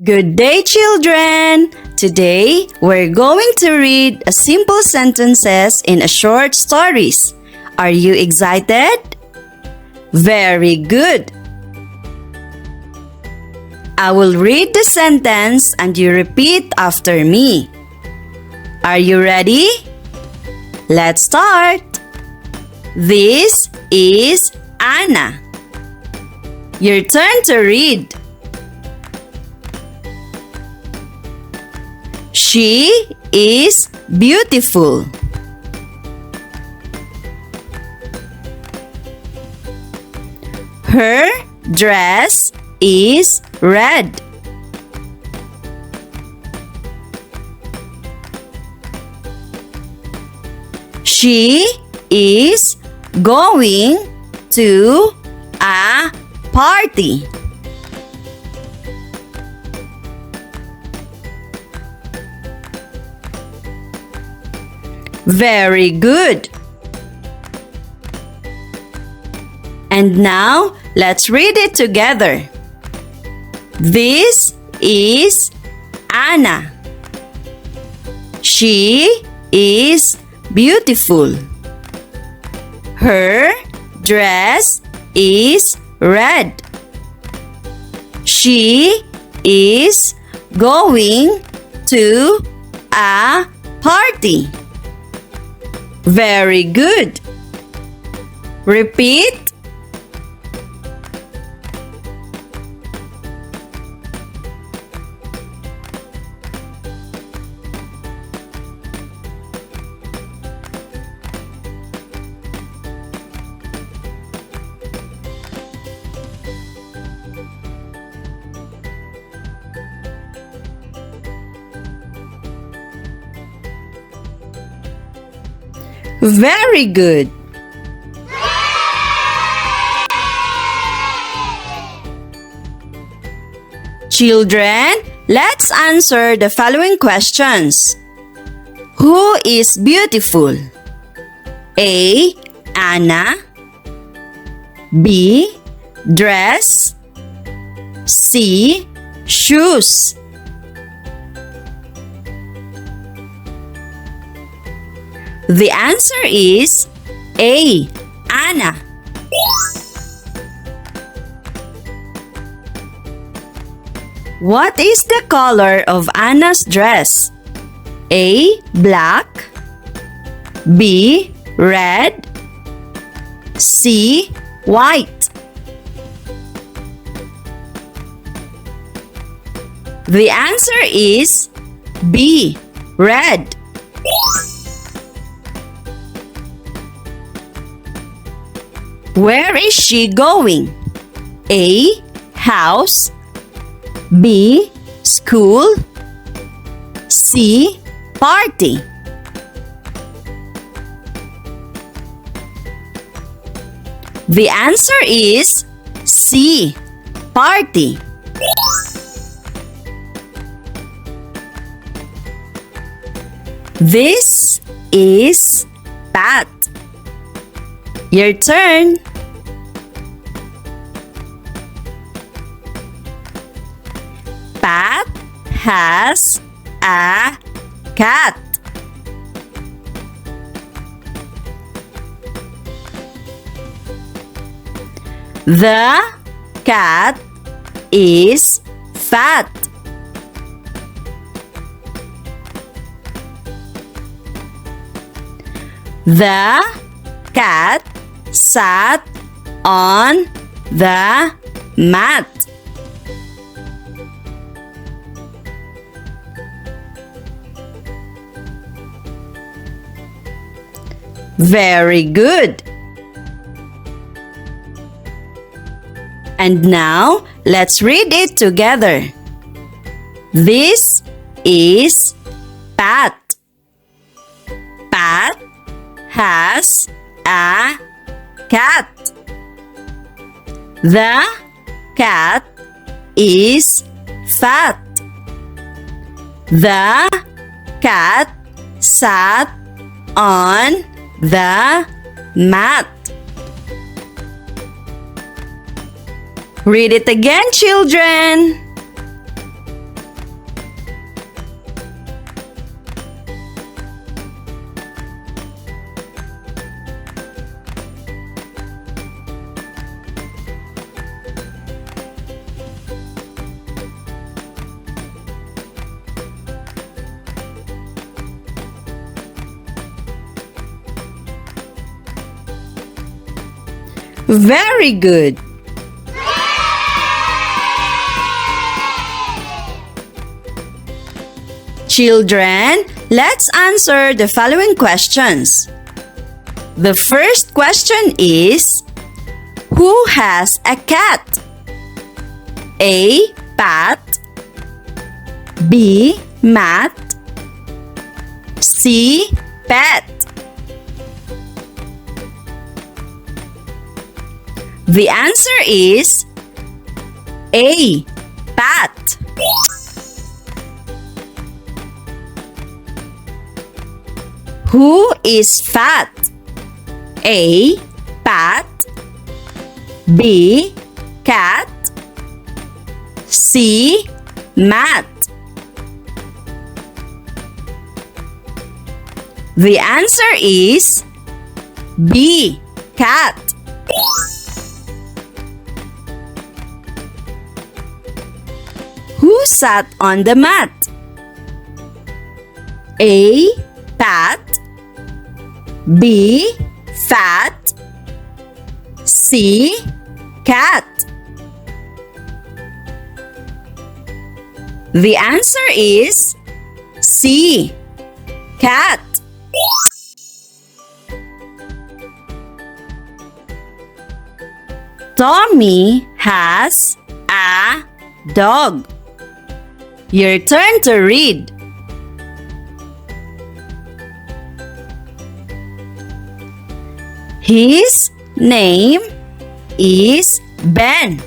Good day, children! Today, we're going to read a simple sentences in a short stories. Are you excited? Very good! I will read the sentence and you repeat after me. Are you ready? Let's start! This is Anna. Your turn to read. She is beautiful. Her dress is red. She is going to a party. Very good. And now, let's read it together. This is Anna. She is beautiful. Her dress is red. She is going to a party. Very good. Repeat. Very good. Children, let's answer the following questions. Who is beautiful? A. Anna. B. Dress. C. Shoes. The answer is A. Anna. What is the color of Anna's dress? A. Black. B. Red. C. White. The answer is B. Red. Where is she going? A. House. B. School. C. Party. The answer is C. Party. This is Pat. Your turn. Pat has a cat. The cat is fat. The cat sat on the mat. Very good. And now, let's read it together. This is Pat. Pat has a cat. The cat is fat. The cat sat on the mat. Read it again, children. Very good. Children, let's answer the following questions. The first question is, who has a cat? A. Pat. B. Matt. C. Pet. The answer is A. Pat. Who is fat? A. Pat. B. Cat. C. Matt. The answer is B. Cat. Who sat on the mat? A. Pat. B. Fat. C. Cat. The answer is C. Cat. Tommy has a dog. Your turn to read. His name is Ben.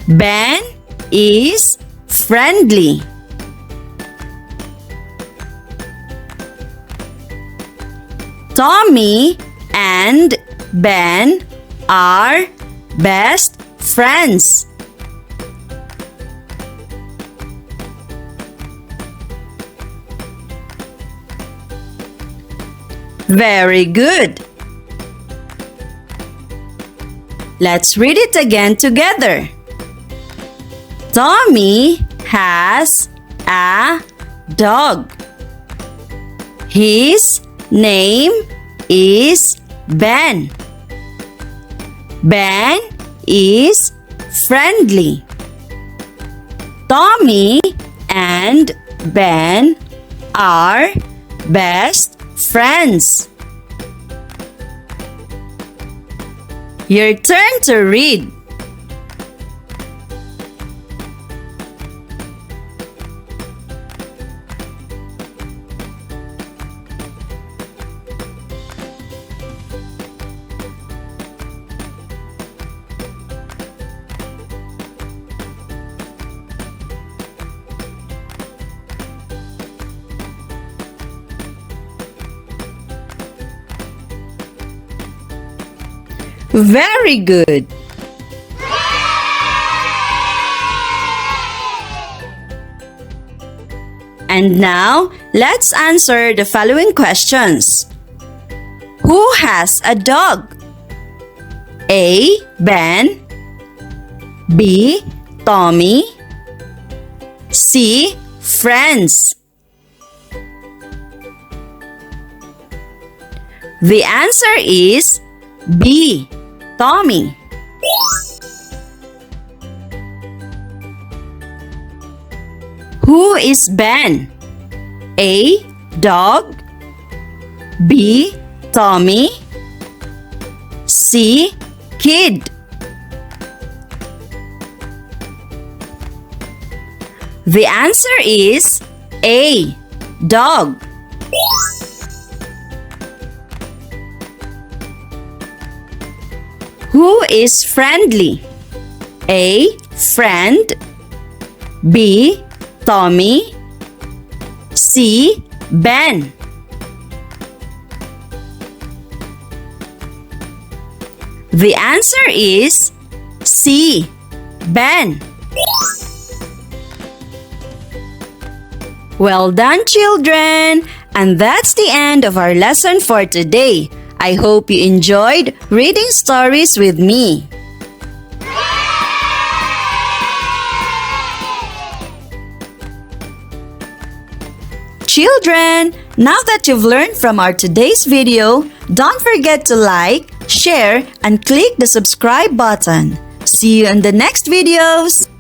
Ben is friendly. Tommy and Ben are best friends. Very good. Let's read it again together. Tommy has a dog. His name is Ben. Ben is friendly. Tommy and Ben are best friends. Your turn to read. Very good. And now, let's answer the following questions. Who has a dog? A. Ben. B. Tommy. C. Friends. The answer is B. Tommy. Who is Ben? A. Dog. B. Tommy. C. Kid. The answer is A. Dog. Who is friendly? A. Friend. B. Tommy. C. Ben. The answer is C. Ben. Well done, children! And that's the end of our lesson for today. I hope you enjoyed reading stories with me. Children, Now that you've learned from our today's video, don't forget to like, share, and click the subscribe button. See you in the next videos!